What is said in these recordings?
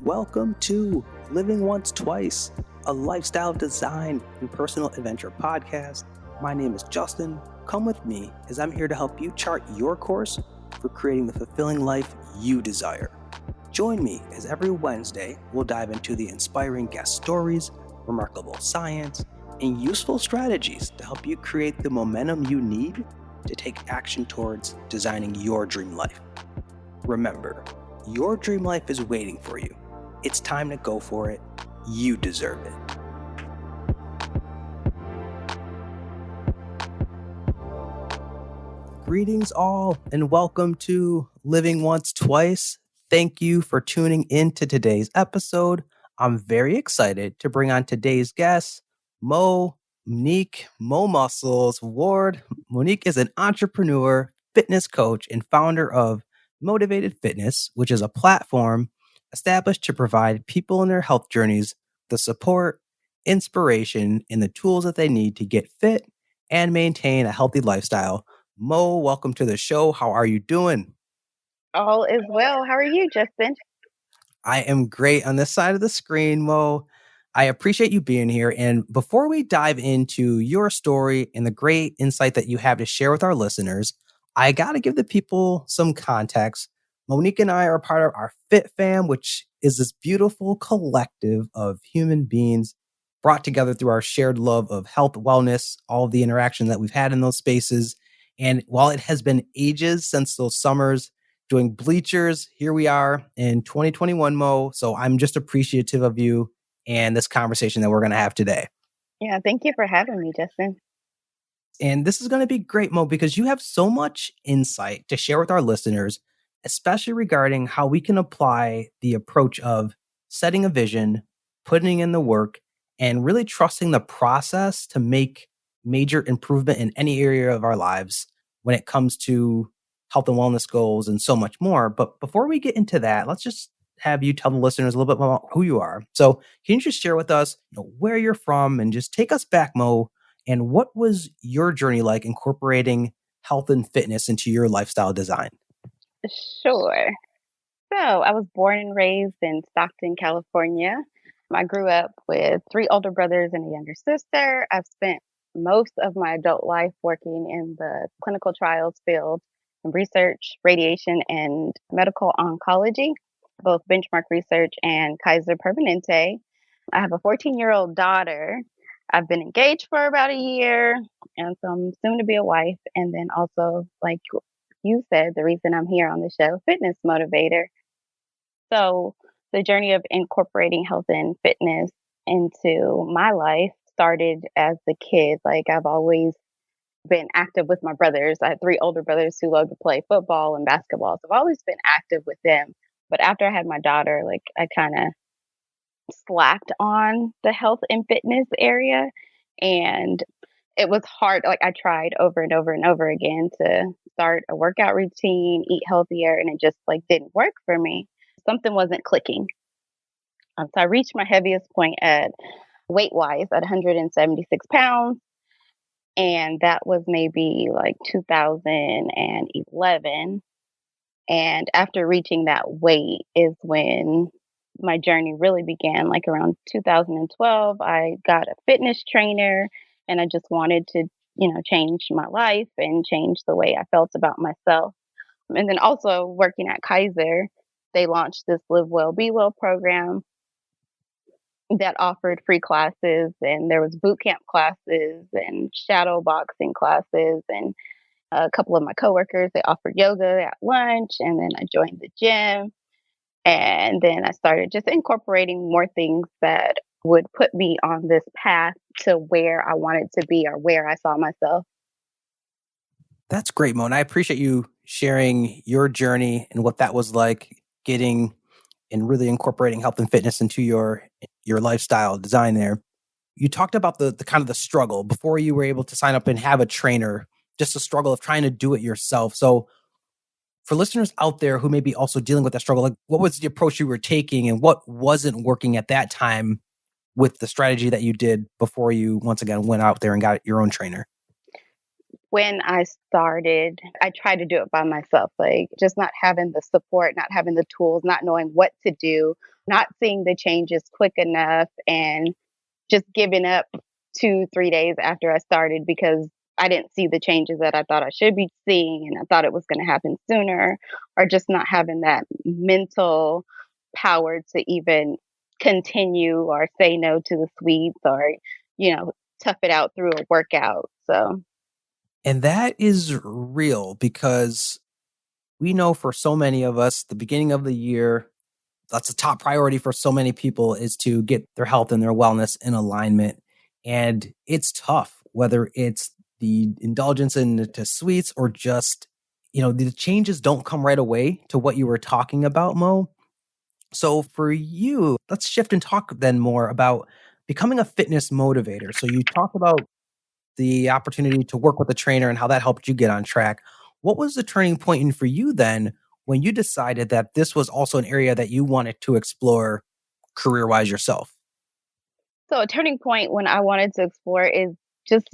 Welcome to Living Once Twice, a lifestyle design and personal adventure podcast. My name is Justin. Come with me as I'm here to help you chart your course for creating the fulfilling life you desire. Join me as every Wednesday we'll dive into the inspiring guest stories, remarkable science, and useful strategies to help you create the momentum you need to take action towards designing your dream life. Remember, your dream life is waiting for you. It's time to go for it. You deserve it. Greetings all and welcome to Living Once Twice. Thank you for tuning in to today's episode. I'm very excited to bring on today's guest, Monique Muscles Ward. Monique is an entrepreneur, fitness coach, and founder of Motivated Fitness, which is a platform established to provide people in their health journeys the support, inspiration, and the tools that they need to get fit and maintain a healthy lifestyle. Mo, welcome to the show. How are you doing? All is well. How are you, Justin? I am great on this side of the screen, Mo. I appreciate you being here. And before we dive into your story and the great insight that you have to share with our listeners, I got to give the people some context. Monique and I are part of our Fit Fam, which is this beautiful collective of human beings brought together through our shared love of health, wellness, all of the interaction that we've had in those spaces. And while it has been ages since those summers doing bleachers, here we are in 2021, Mo. So I'm just appreciative of you and this conversation that we're going to have today. Yeah, thank you for having me, Justin. And this is going to be great, Mo, because you have so much insight to share with our listeners, especially regarding how we can apply the approach of setting a vision, putting in the work, and really trusting the process to make major improvement in any area of our lives when it comes to health and wellness goals and so much more. But before we get into that, let's just have you tell the listeners a little bit more about who you are. So can you just share with us, where you're from and just take us back, Mo, and what was your journey like incorporating health and fitness into your lifestyle design? Sure. So I was born and raised in Stockton, California. I grew up with three older brothers and a younger sister. I've spent most of my adult life working in the clinical trials field in research, radiation, and medical oncology, both benchmark research and Kaiser Permanente. I have a 14-year-old daughter. I've been engaged for about a year, and so I'm soon to be a wife. And then also, like you said, the reason I'm here on the show, fitness motivator. So the journey of incorporating health and fitness into my life started as a kid. Like I've always been active with my brothers. I had three older brothers who love to play football and basketball. So I've always been active with them. But after I had my daughter, like I kind of slacked on the health and fitness area. And it was hard. Like I tried over and over and over again to start a workout routine, eat healthier, and it just like didn't work for me. Something wasn't clicking. So I reached my heaviest point at weight wise at 176 pounds. And that was maybe like 2011. And after reaching that weight is when my journey really began. Like around 2012, I got a fitness trainer and I just wanted to, change my life and change the way I felt about myself. And then also working at Kaiser, they launched this Live Well, Be Well program that offered free classes, and there was boot camp classes and shadow boxing classes, and a couple of my coworkers, they offered yoga at lunch, and then I joined the gym. And then I started just incorporating more things that would put me on this path to where I wanted to be or where I saw myself. That's great, Mo. And I appreciate you sharing your journey and what that was like getting and really incorporating health and fitness into your lifestyle design there. You talked about the kind of the struggle before you were able to sign up and have a trainer, just the struggle of trying to do it yourself. So for listeners out there who may be also dealing with that struggle, like what was the approach you were taking and what wasn't working at that time with the strategy that you did before you once again went out there and got your own trainer? When I started, I tried to do it by myself, like just not having the support, not having the tools, not knowing what to do. not seeing the changes quick enough and just giving up 2, 3 days after I started because I didn't see the changes that I thought I should be seeing and I thought it was going to happen sooner, or just not having that mental power to even continue or say no to the sweets or, you know, tough it out through a workout. So, And that is real because we know for so many of us, the beginning of the year, that's a top priority for so many people is to get their health and their wellness in alignment. And it's tough, whether it's the indulgence into sweets or just, the changes don't come right away to what you were talking about, Mo. So for you, let's shift and talk then more about becoming a fitness motivator. So you talked about the opportunity to work with a trainer and how that helped you get on track. What was the turning point in for you then when you decided that this was also an area that you wanted to explore career wise yourself? so a turning point when I wanted to explore is just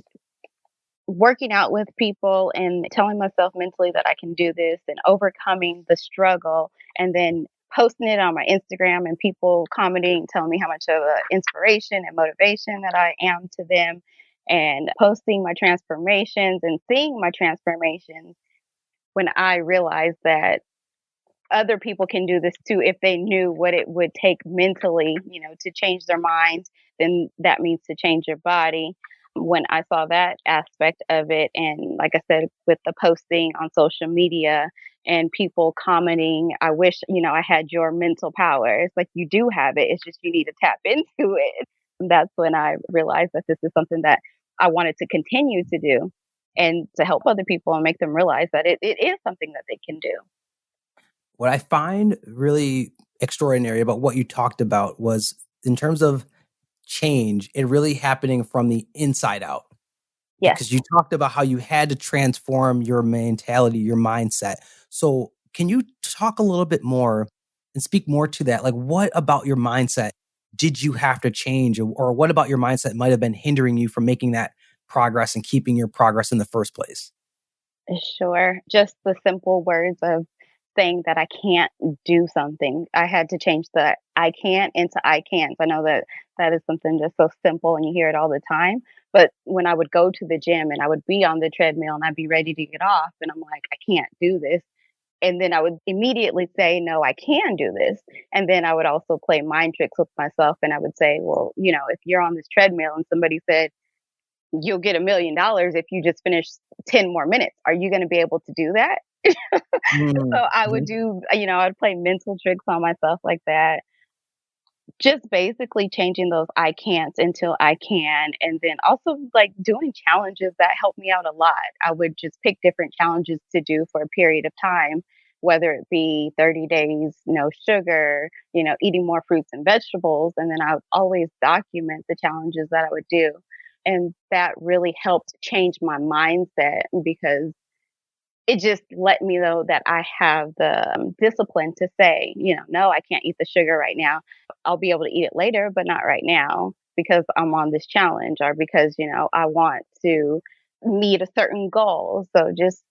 working out with people and telling myself mentally that I can do this and overcoming the struggle and then posting it on my Instagram and people commenting, telling me how much of an inspiration and motivation that I am to them and posting my transformations and seeing my transformations when I realized that other people can do this too if they knew what it would take mentally, to change their minds, then that means to change your body. When I saw that aspect of it, and like I said, with the posting on social media and people commenting, I wish, I had your mental power. It's like you do have it. It's just you need to tap into it. That's when I realized that this is something that I wanted to continue to do and to help other people and make them realize that it is something that they can do. What I find really extraordinary about what you talked about was in terms of change, it really happening from the inside out. Yes. Because you talked about how you had to transform your mentality, your mindset. So, can you talk a little bit more and speak more to that? Like, what about your mindset did you have to change, or what about your mindset might have been hindering you from making that progress and keeping your progress in the first place? Sure. Just the simple words of saying that I can't do something. I had to change the I can't into I can't. I know that that is something just so simple and you hear it all the time. But when I would go to the gym and I would be on the treadmill and I'd be ready to get off and I'm like, I can't do this. And then I would immediately say, no, I can do this. And then I would also play mind tricks with myself and I would say, well, if you're on this treadmill and somebody said, you'll get $1 million if you just finish 10 more minutes. Are you going to be able to do that? So I would Mhm. do, I'd play mental tricks on myself like that. Just basically changing those I can'ts until I can. And then also like doing challenges that help me out a lot. I would just pick different challenges to do for a period of time, whether it be 30 days, no sugar, eating more fruits and vegetables. And then I would always document the challenges that I would do. And that really helped change my mindset because it just let me know that I have the discipline to say, no, I can't eat the sugar right now. I'll be able to eat it later, but not right now because I'm on this challenge or because, I want to meet a certain goal. So just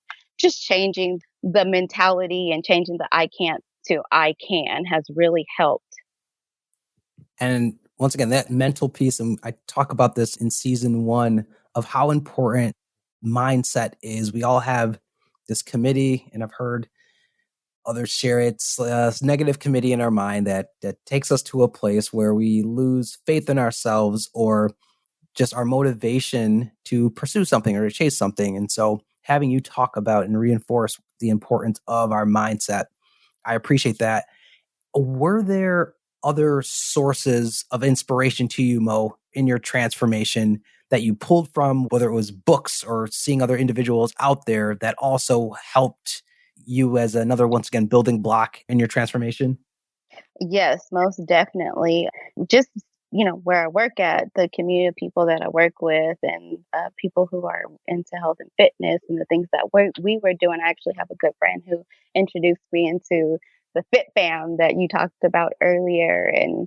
changing the mentality and changing the I can't to I can has really helped. And once again, that mental piece, and I talk about this in season one of how important mindset is. We all have this committee, and I've heard others share it's a negative committee in our mind that takes us to a place where we lose faith in ourselves or just our motivation to pursue something or to chase something. And so having you talk about and reinforce the importance of our mindset, I appreciate that. Were there other sources of inspiration to you, Mo, in your transformation that you pulled from, whether it was books or seeing other individuals out there that also helped you as another, once again, building block in your transformation? Yes, most definitely. Just, where I work at, the community of people that I work with and people who are into health and fitness and the things that we were doing. I actually have a good friend who introduced me into the Fit Fam that you talked about earlier. And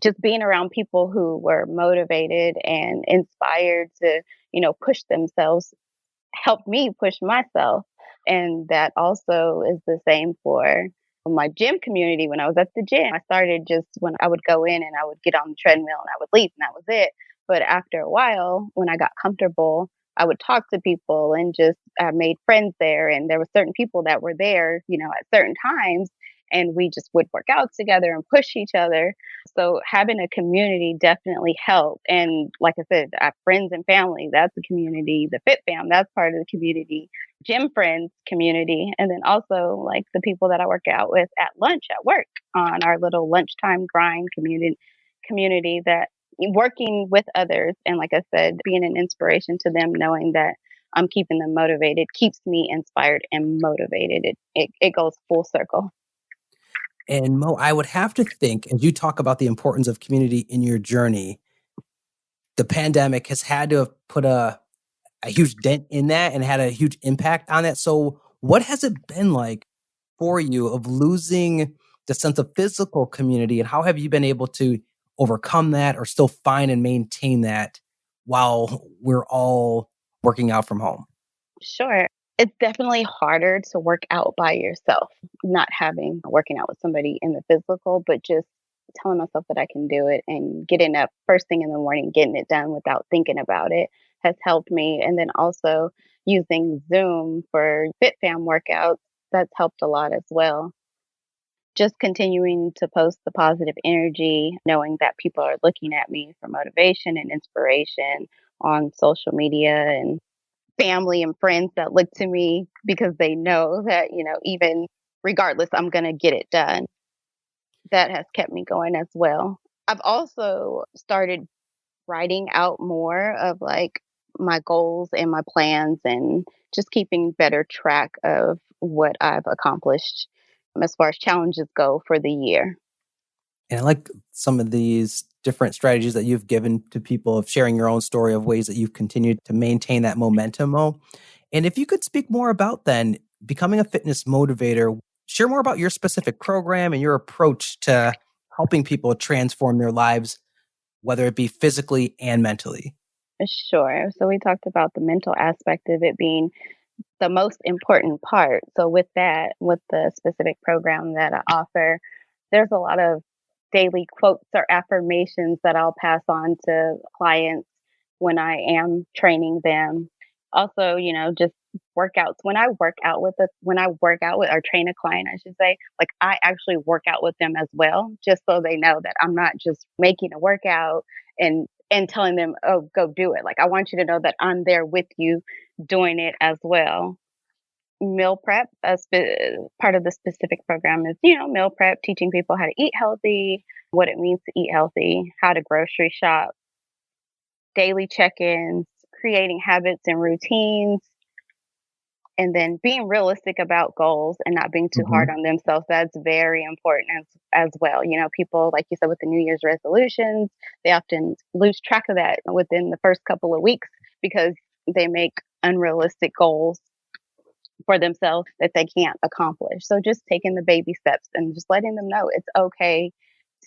just being around people who were motivated and inspired to, push themselves helped me push myself. And that also is the same for My gym community, when I was at the gym, I started just when I would go in and I would get on the treadmill and I would leave and that was it. But after a while, when I got comfortable, I would talk to people and just made friends there. And there were certain people that were there, at certain times, and we just would work out together and push each other. So having a community definitely helped. And like I said, friends and family, that's a community. The Fit Fam, that's part of the community. Gym friends community, and then also like the people that I work out with at lunch at work on our little lunchtime grind community that working with others, and like I said, being an inspiration to them, knowing that I'm keeping them motivated keeps me inspired and motivated. It goes full circle. And Mo, I would have to think, as you talk about the importance of community in your journey, the pandemic has had to have put a huge dent in that and had a huge impact on it. So, what has it been like for you of losing the sense of physical community, and how have you been able to overcome that or still find and maintain that while we're all working out from home? Sure. It's definitely harder to work out by yourself, not having working out with somebody in the physical, but just telling myself that I can do it and getting up first thing in the morning, getting it done without thinking about it has helped me. And then also using Zoom for FitFam workouts, that's helped a lot as well. Just continuing to post the positive energy, knowing that people are looking at me for motivation and inspiration on social media, and family and friends that look to me because they know that, even regardless, I'm going to get it done. That has kept me going as well. I've also started writing out more of like my goals and my plans and just keeping better track of what I've accomplished as far as challenges go for the year. And I like some of these different strategies that you've given to people of sharing your own story of ways that you've continued to maintain that momentum, Mo. And if you could speak more about then becoming a fitness motivator, share more about your specific program and your approach to helping people transform their lives, whether it be physically and mentally. Sure. So we talked about the mental aspect of it being the most important part. So with that, with the specific program that I offer, there's a lot of daily quotes or affirmations that I'll pass on to clients when I am training them. Also, just workouts. When I work out with or train a client, I should say, like I actually work out with them as well, just so they know that I'm not just making a workout and telling them, "Oh, go do it." Like I want you to know that I'm there with you doing it as well. Meal prep, part of the specific program is, meal prep, teaching people how to eat healthy, what it means to eat healthy, how to grocery shop, daily check-ins, creating habits and routines, and then being realistic about goals and not being too hard Mhm. on themselves. That's very important as well. People, like you said, with the New Year's resolutions, they often lose track of that within the first couple of weeks because they make unrealistic goals for themselves that they can't accomplish. So just taking the baby steps and just letting them know it's okay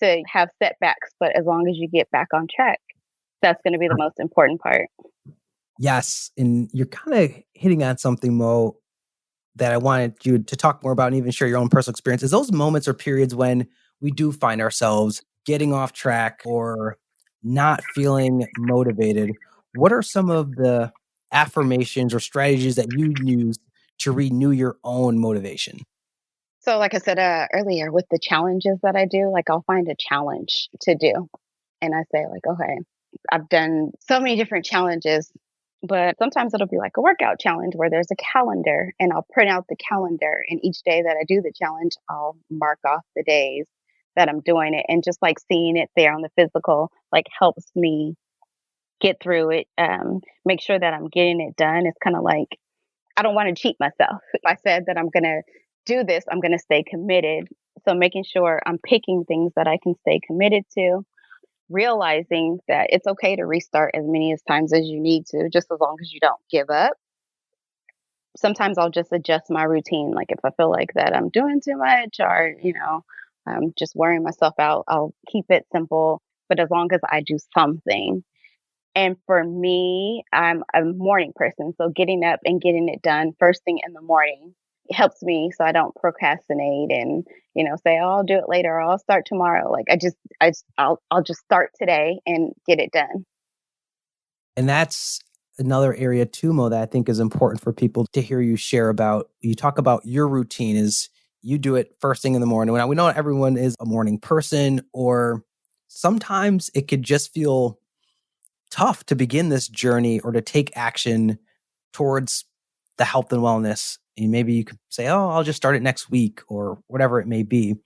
to have setbacks, but as long as you get back on track, that's going to be the most important part. Yes, and you're kind of hitting on something, Mo, that I wanted you to talk more about and even share your own personal experiences. Those moments or periods when we do find ourselves getting off track or not feeling motivated. What are some of the affirmations or strategies that you use to renew your own motivation? So, like I said earlier, with the challenges that I do, like I'll find a challenge to do. And I say, like, okay, I've done so many different challenges, but sometimes it'll be like a workout challenge where there's a calendar and I'll print out the calendar. And each day that I do the challenge, I'll mark off the days that I'm doing it. And just like seeing it there on the physical, like helps me get through it, make sure that I'm getting it done. It's kind of like, I don't want to cheat myself. If I said that I'm going to do this, I'm going to stay committed. So making sure I'm picking things that I can stay committed to, realizing that it's okay to restart as many as times as you need to, just as long as you don't give up. Sometimes I'll just adjust my routine. Like if I feel like that I'm doing too much or, I'm just wearing myself out, I'll keep it simple. But as long as I do something. And for me, I'm a morning person. So getting up and getting it done first thing in the morning helps me so I don't procrastinate and, say, "Oh, I'll do it later or I'll start tomorrow." Like I'll just start today and get it done. And that's another area too, Mo, that I think is important for people to hear you share about. You talk about your routine is you do it first thing in the morning. Now, we know everyone is a morning person, or sometimes it could just feel tough to begin this journey or to take action towards the health and wellness. And maybe you could say, oh, I'll just start it next week or whatever it may be.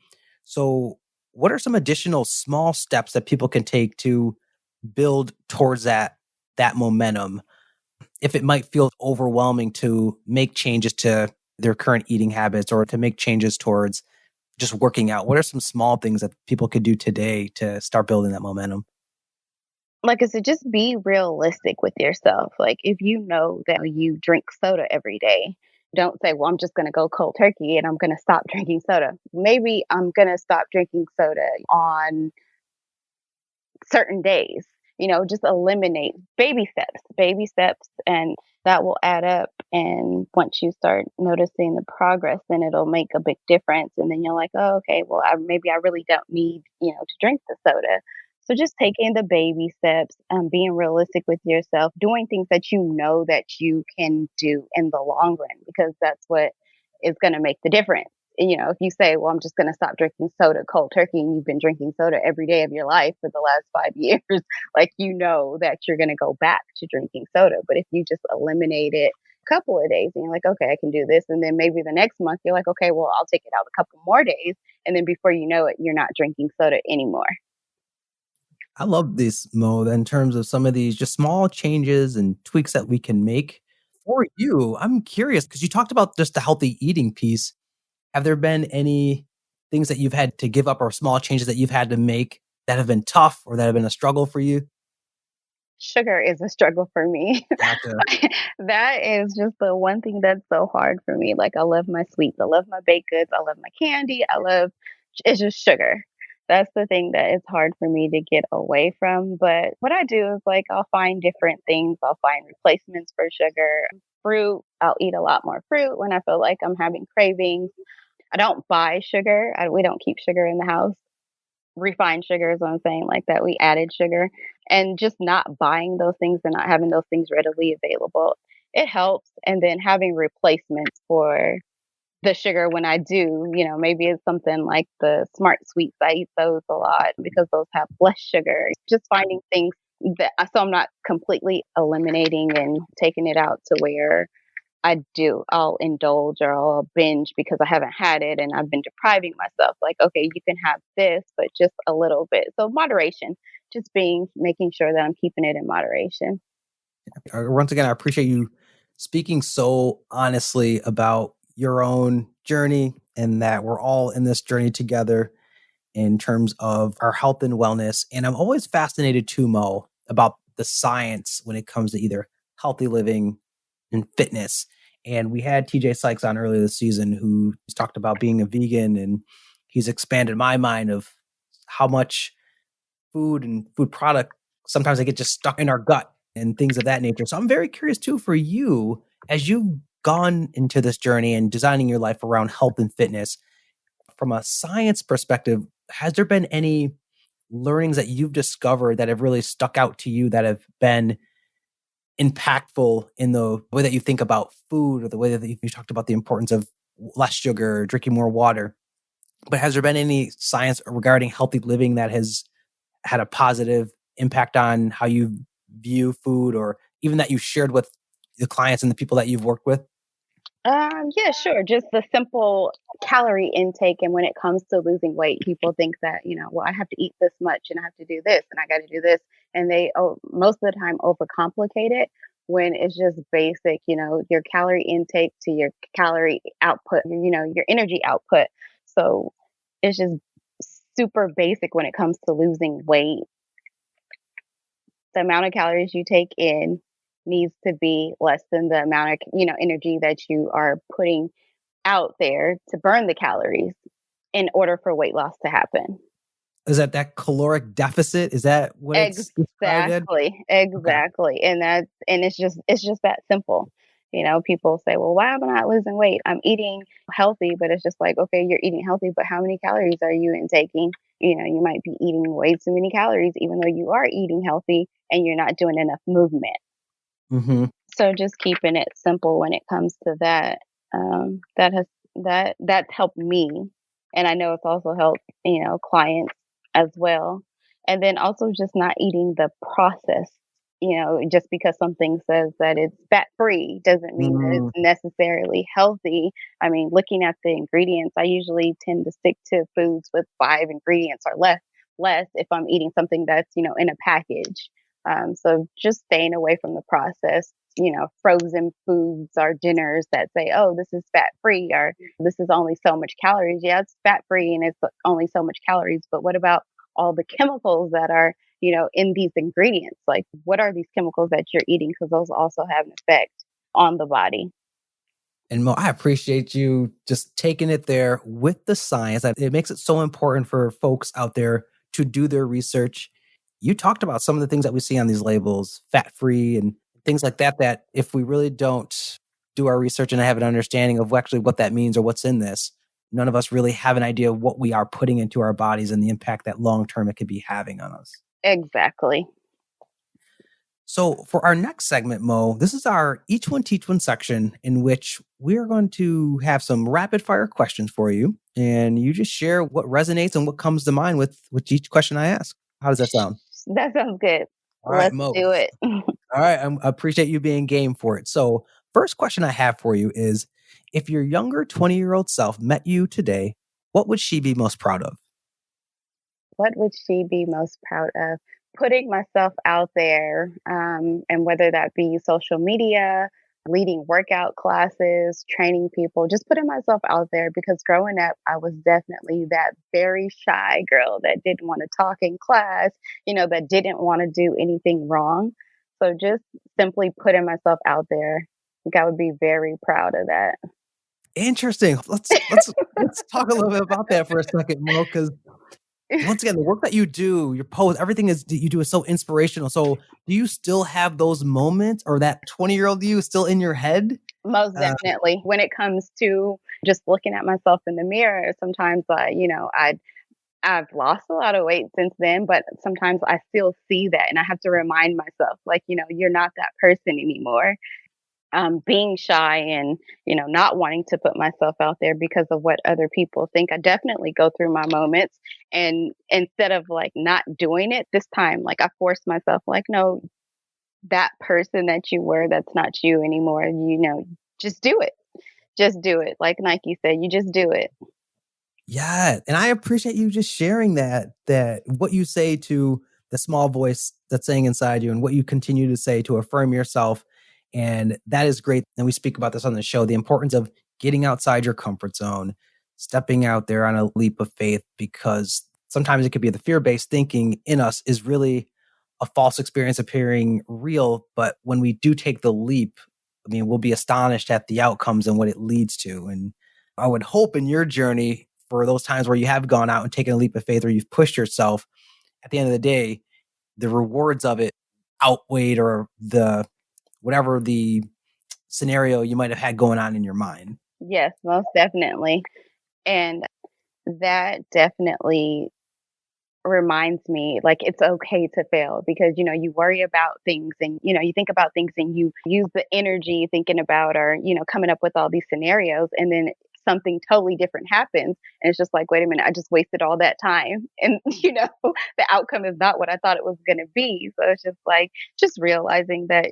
So, what are some additional small steps that people can take to build towards that momentum if it might feel overwhelming to make changes to their current eating habits or to make changes towards just working out? What are some small things that people could do today to start building that momentum? Like I said, just be realistic with yourself. Like if you know that you drink soda every day, don't say, "Well, I'm just going to go cold turkey and I'm going to stop drinking soda." Maybe I'm going to stop drinking soda on certain days. Just eliminate baby steps, and that will add up. And once you start noticing the progress, then it'll make a big difference. And then you're like, oh, okay, well, maybe I really don't need, to drink the soda. So just taking the baby steps, being realistic with yourself, doing things that you know that you can do in the long run, because that's what is going to make the difference. If you say, well, I'm just going to stop drinking soda cold turkey, and you've been drinking soda every day of your life for the last 5 years, like, that you're going to go back to drinking soda. But if you just eliminate it a couple of days and you're like, okay, I can do this. And then maybe the next month you're like, okay, well, I'll take it out a couple more days. And then before you know it, you're not drinking soda anymore. I love this, Mo, in terms of some of these just small changes and tweaks that we can make. For you, I'm curious because you talked about just the healthy eating piece. Have there been any things that you've had to give up or small changes that you've had to make that have been tough or that have been a struggle for you? Sugar is a struggle for me. Gotcha. That is just the one thing that's so hard for me. Like, I love my sweets, I love my baked goods, I love my candy, it's just sugar. That's the thing that is hard for me to get away from. But what I do is, like, I'll find different things, I'll find replacements for sugar. Fruit, I'll eat a lot more fruit when I feel like I'm having cravings. I don't buy sugar. We don't keep sugar in the house. Refined sugar is what I'm saying, like that we added sugar, and just not buying those things and not having those things readily available. It helps. And then having replacements for the sugar when I do, maybe it's something like the Smart Sweets. I eat those a lot because those have less sugar. Just finding things so I'm not completely eliminating and taking it out to where I'll indulge or I'll binge because I haven't had it and I've been depriving myself. Like, okay, you can have this, but just a little bit. So moderation, just making sure that I'm keeping it in moderation. Once again, I appreciate you speaking so honestly about your own journey and that we're all in this journey together in terms of our health and wellness. And I'm always fascinated too, Mo, about the science when it comes to either healthy living and fitness. And we had TJ Sykes on earlier this season who talked about being a vegan, and he's expanded my mind of how much food and food product sometimes they get just stuck in our gut and things of that nature. So I'm very curious too for you as you've gone into this journey and designing your life around health and fitness from a science perspective, has there been any learnings that you've discovered that have really stuck out to you that have been impactful in the way that you think about food or the way that you talked about the importance of less sugar, drinking more water? But has there been any science regarding healthy living that has had a positive impact on how you view food or even that you shared with the clients and the people that you've worked with? Yeah, sure. Just the simple calorie intake. And when it comes to losing weight, people think that, well, I have to eat this much and I have to do this and I got to do this. And they, most of the time, overcomplicate it when it's just basic, your calorie intake to your calorie output, your energy output. So it's just super basic when it comes to losing weight. The amount of calories you take in needs to be less than the amount of energy that you are putting out there to burn the calories in order for weight loss to happen. Is that caloric deficit? Is that what it's described as? Exactly, Okay. exactly. And it's just that simple. People say, well, why am I not losing weight? I'm eating healthy, but it's just like, okay, you're eating healthy, but how many calories are you intaking? You might be eating way too many calories, even though you are eating healthy and you're not doing enough movement. Hmm. So just keeping it simple when it comes to that, that has that's helped me, and I know it's also helped clients as well. And then also just not eating the process. Just because something says that it's fat free doesn't mean that it's Mm. necessarily healthy. I mean, looking at the ingredients, I usually tend to stick to foods with 5 ingredients or less if I'm eating something that's in a package. So just staying away from the processed, frozen foods or dinners that say, oh, this is fat free or this is only so much calories. Yeah, it's fat free and it's only so much calories. But what about all the chemicals that are, in these ingredients? Like, what are these chemicals that you're eating? Because those also have an effect on the body. And Mo, I appreciate you just taking it there with the science. It makes it so important for folks out there to do their research. You talked about some of the things that we see on these labels, fat free and things like that, that if we really don't do our research and have an understanding of actually what that means or what's in this, none of us really have an idea of what we are putting into our bodies and the impact that long term it could be having on us. Exactly. So, for our next segment, Mo, this is our Each One Teach One section in which we're going to have some rapid fire questions for you. And you just share what resonates and what comes to mind with each question I ask. How does that sound? That sounds good. All right, Let's Mo. do it. All right. I appreciate you being game for it. So, first question I have for you is if your younger 20-year-old self met you today, what would she be most proud of? What would she be most proud of? Putting myself out there, and whether that be social media, leading workout classes, training people, just putting myself out there because growing up, I was definitely that very shy girl that didn't want to talk in class, that didn't want to do anything wrong. So just simply putting myself out there, I think I would be very proud of that. Interesting. Let's talk a little bit about that for a second, Mo, because once again, the work that you do, your post, everything is that you do is so inspirational. So, do you still have those moments, or that 20-year-old you still in your head? Most Uh, definitely. When it comes to just looking at myself in the mirror, sometimes I've lost a lot of weight since then, but sometimes I still see that and I have to remind myself, like, you're not that person anymore. Being shy and, not wanting to put myself out there because of what other people think. I definitely go through my moments. And instead of like not doing it this time, like I forced myself, like, no, that person that you were, that's not you anymore. Just do it. Just do it. Like Nike said, you just do it. yeah, and I appreciate you just sharing that what you say to the small voice that's saying inside you, and what you continue to say to affirm yourself, and that is great. And we speak about this on the show, the importance of getting outside your comfort zone, stepping out there on a leap of faith, because sometimes it could be the fear-based thinking in us is really a false experience appearing real, but when we do take the leap, I mean, we'll be astonished at the outcomes and what it leads to. And I would hope in your journey for those times where you have gone out and taken a leap of faith or you've pushed yourself, at the end of the day, the rewards of it outweighed or the whatever the scenario you might have had going on in your mind. Yes, most definitely. And that definitely reminds me like it's okay to fail because you worry about things and you think about things and you use the energy thinking about or coming up with all these scenarios and then something totally different happens and it's just like wait a minute, I just wasted all that time and the outcome is not what I thought it was going to be. So it's just like just realizing that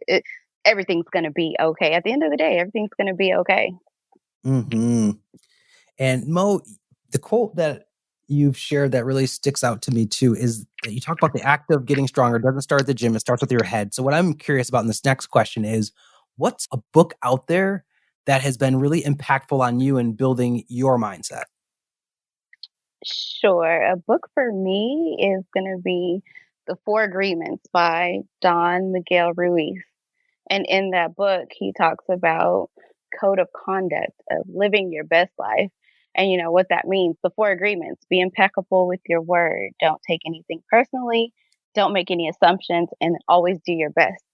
everything's going to be okay at the end of the day. Everything's going to be okay. Hmm. And Mo, the quote that you've shared that really sticks out to me too is that you talk about the act of getting stronger doesn't start at the gym, it starts with your head. So what I'm curious about in this next question is what's a book out there that has been really impactful on you in building your mindset? Sure. A book for me is going to be The Four Agreements by Don Miguel Ruiz. And in that book, he talks about code of conduct of living your best life. And what that means, the four agreements: be impeccable with your word, don't take anything personally, don't make any assumptions, and always do your best.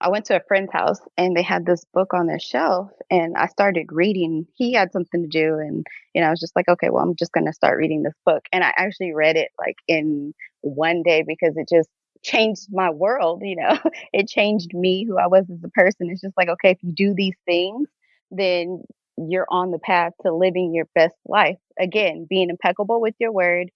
I went to a friend's house and they had this book on their shelf and I started reading. He had something to do and I was just like, okay, well, I'm just going to start reading this book. And I actually read it like in one day because it just changed my world. It changed me who I was as a person. It's just like, okay, if you do these things, then you're on the path to living your best life. Again, being impeccable with your word,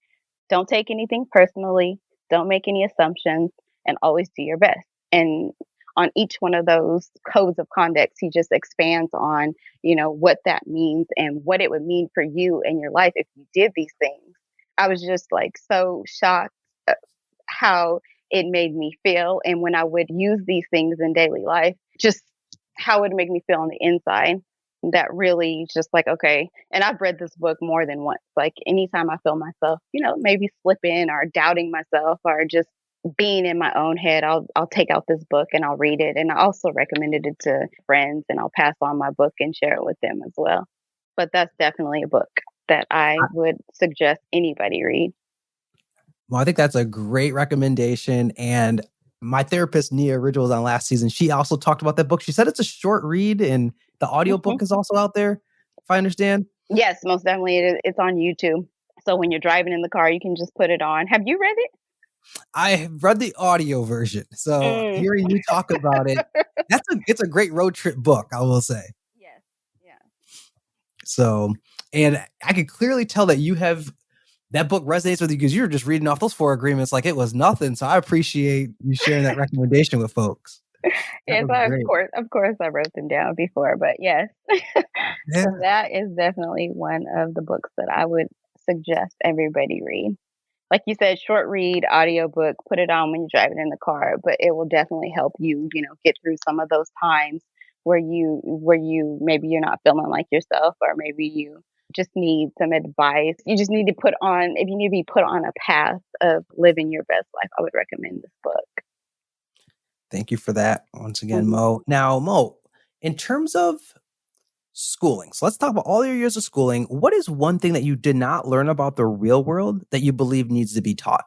don't take anything personally, don't make any assumptions, and always do your best. And on each one of those codes of conduct, he just expands on, what that means and what it would mean for you and your life if you did these things. I was just like so shocked at how it made me feel. And when I would use these things in daily life, just how it would make me feel on the inside. That really just like, okay. And I've read this book more than once. Like anytime I feel myself, maybe slipping or doubting myself or just being in my own head, I'll take out this book and I'll read it. And I also recommended it to friends and I'll pass on my book and share it with them as well. But that's definitely a book that I would suggest anybody read. Well, I think that's a great recommendation. And my therapist, Nia Ridgel, was on last season. She also talked about that book. She said it's a short read and the Mhm. audiobook is also out there, if I understand. Yes, most definitely. It's on YouTube. So when you're driving in the car, you can just put it on. Have you read it? I have read the audio version. So Mm. hearing you talk about it, it's a great road trip book, I will say. Yes. Yeah. So, and I could clearly tell that you have that book resonates with you because you're just reading off those 4 agreements like it was nothing. So I appreciate you sharing that recommendation with folks. That Yes, was of great. course, of course, I wrote them down before, but yes. Yeah. So that is definitely one of the books that I would suggest everybody read. Like you said, short read, audiobook, put it on when you're driving in the car, but it will definitely help you, get through some of those times where you maybe you're not feeling like yourself or maybe you just need some advice. You just need to if you need to be put on a path of living your best life, I would recommend this book. Thank you for that once again, Mhm. Mo. Now, Mo, in terms of schooling, so let's talk about all your years of schooling. What is one thing that you did not learn about the real world that you believe needs to be taught?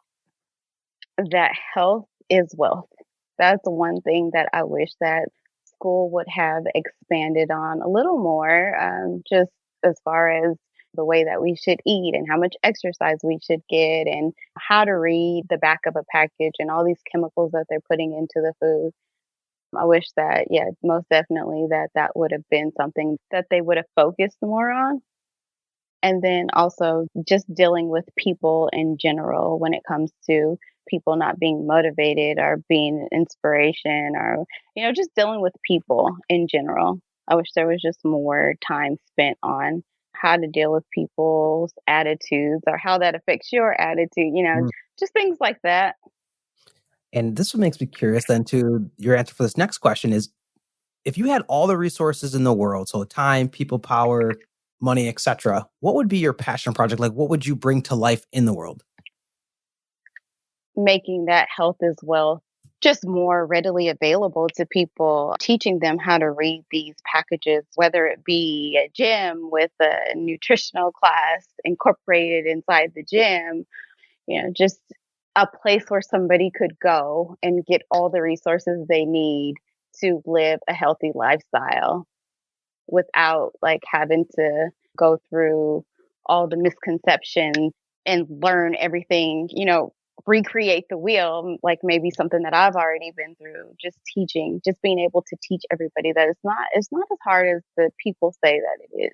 That health is wealth. That's the one thing that I wish that school would have expanded on a little more, just as far as the way that we should eat and how much exercise we should get and how to read the back of a package and all these chemicals that they're putting into the food. I wish that, yeah, most definitely that would have been something that they would have focused more on. And then also just dealing with people in general when it comes to people not being motivated or being an inspiration or, just dealing with people in general. I wish there was just more time spent on how to deal with people's attitudes or how that affects your attitude, Mm. just things like that. And this what makes me curious then to your answer for this next question is if you had all the resources in the world, so time, people power, money, etc., what would be your passion project? Like what would you bring to life in the world? Making that health as well just more readily available to people, teaching them how to read these packages, whether it be a gym with a nutritional class incorporated inside the gym, just a place where somebody could go and get all the resources they need to live a healthy lifestyle without like having to go through all the misconceptions and learn everything, recreate the wheel, like maybe something that I've already been through, just teaching, just being able to teach everybody that it's not as hard as the people say that it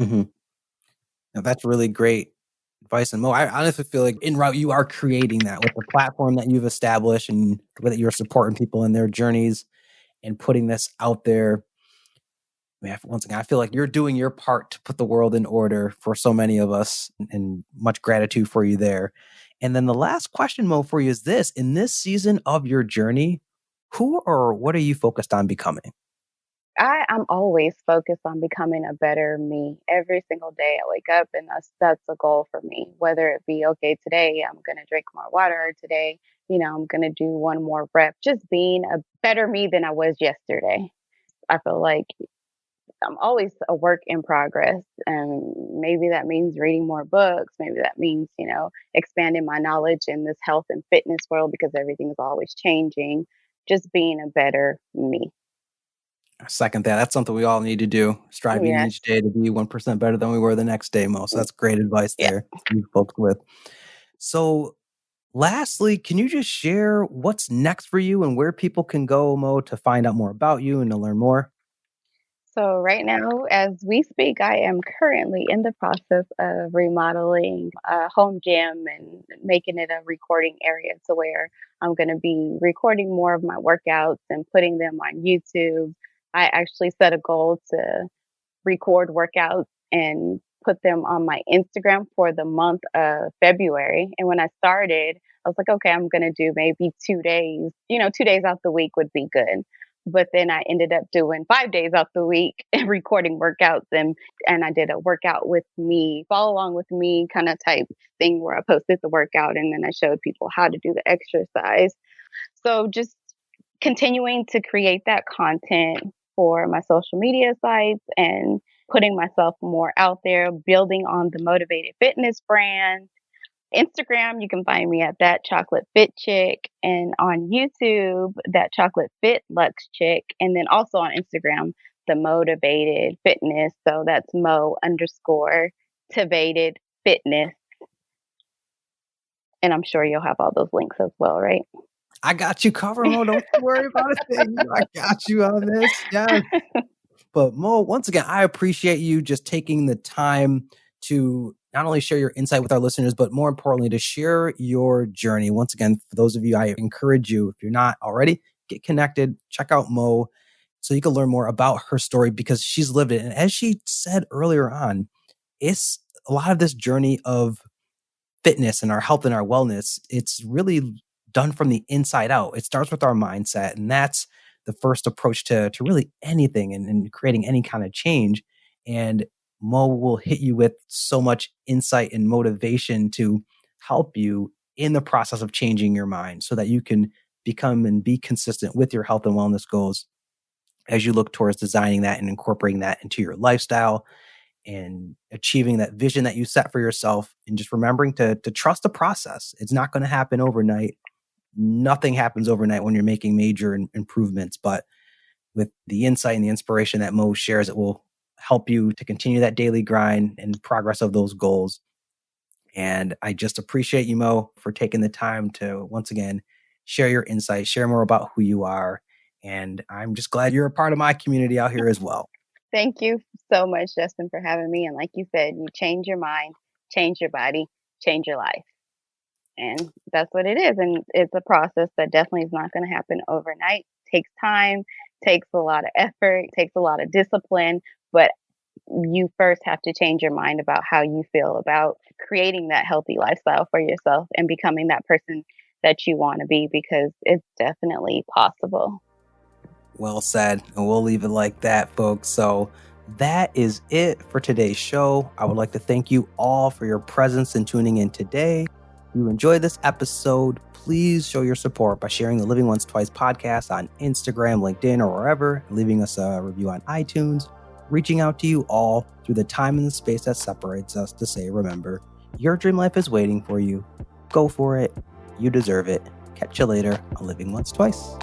is. Mhm. Now, that's really great advice. And Mo, I honestly feel like in route you are creating that with the platform that you've established and the way that you're supporting people in their journeys and putting this out there. I mean, once again, I feel like you're doing your part to put the world in order for so many of us, and much gratitude for you there. And then the last question, Mo, for you is this: in this season of your journey, who or what are you focused on becoming? I'm always focused on becoming a better me. Every single day I wake up and that's a goal for me. Whether it be okay, today I'm gonna drink more water, today, I'm gonna do one more rep. Just being a better me than I was yesterday. I feel like I'm always a work in progress. And maybe that means reading more books. Maybe that means, expanding my knowledge in this health and fitness world because everything is always changing. just being a better me. I second that. That's something we all need to do. Striving Yes. each day to be 1% better than we were the next day, Mo. So Mm, that's great advice yeah. there to leave folks with. So lastly, can you just share what's next for you and where people can go, Mo, to find out more about you and to learn more? So right now, as we speak, I am currently in the process of remodeling a home gym and making it a recording area to where I'm going to be recording more of my workouts and putting them on YouTube. I actually set a goal to record workouts and put them on my Instagram for the month of February. And when I started, I was like, okay, I'm going to do maybe 2 days, 2 days out the week would be good. But then I ended up doing 5 days out the week and recording workouts and I did a workout with me, follow along with me kind of type thing where I posted the workout and then I showed people how to do the exercise. So just continuing to create that content for my social media sites and putting myself more out there, building on the Motivated Fitness brand. Instagram, you can find me at thatchocolatefitchick, and on YouTube, thatchocolatefitluxchick, and then also on Instagram, the Motivated Fitness. So that's Mo_Tivated Fitness. And I'm sure you'll have all those links as well, right? I got you covered, Mo. Don't you worry about a thing. You know I got you on this. Yes. But Mo, once again, I appreciate you just taking the time to not only share your insight with our listeners, but more importantly, to share your journey. Once again, for those of you, I encourage you, if you're not already, get connected, check out Mo so you can learn more about her story because she's lived it. And as she said earlier on, it's a lot of this journey of fitness and our health and our wellness, it's really done from the inside out. It starts with our mindset, and that's the first approach to really anything and creating any kind of change. And Mo will hit you with so much insight and motivation to help you in the process of changing your mind so that you can become and be consistent with your health and wellness goals as you look towards designing that and incorporating that into your lifestyle and achieving that vision that you set for yourself and just remembering to trust the process. It's not going to happen overnight. Nothing happens overnight when you're making major improvements, but with the insight and the inspiration that Mo shares, it will help you to continue that daily grind and progress of those goals. And I just appreciate you, Mo, for taking the time to once again share your insights, share more about who you are. And I'm just glad you're a part of my community out here as well. Thank you so much, Justin, for having me. And like you said, you change your mind, change your body, change your life. And that's what it is. And it's a process that definitely is not going to happen overnight. Takes time, takes a lot of effort, takes a lot of discipline. But you first have to change your mind about how you feel about creating that healthy lifestyle for yourself and becoming that person that you want to be because it's definitely possible. Well said. And we'll leave it like that, folks. So that is it for today's show. I would like to thank you all for your presence and tuning in today. If you enjoyed this episode, please show your support by sharing the Living Once Twice podcast on Instagram, LinkedIn, or wherever, leaving us a review on iTunes, reaching out to you all through the time and the space that separates us to say, remember, your dream life is waiting for you. Go for it. You deserve it. Catch you later on Living Once Twice.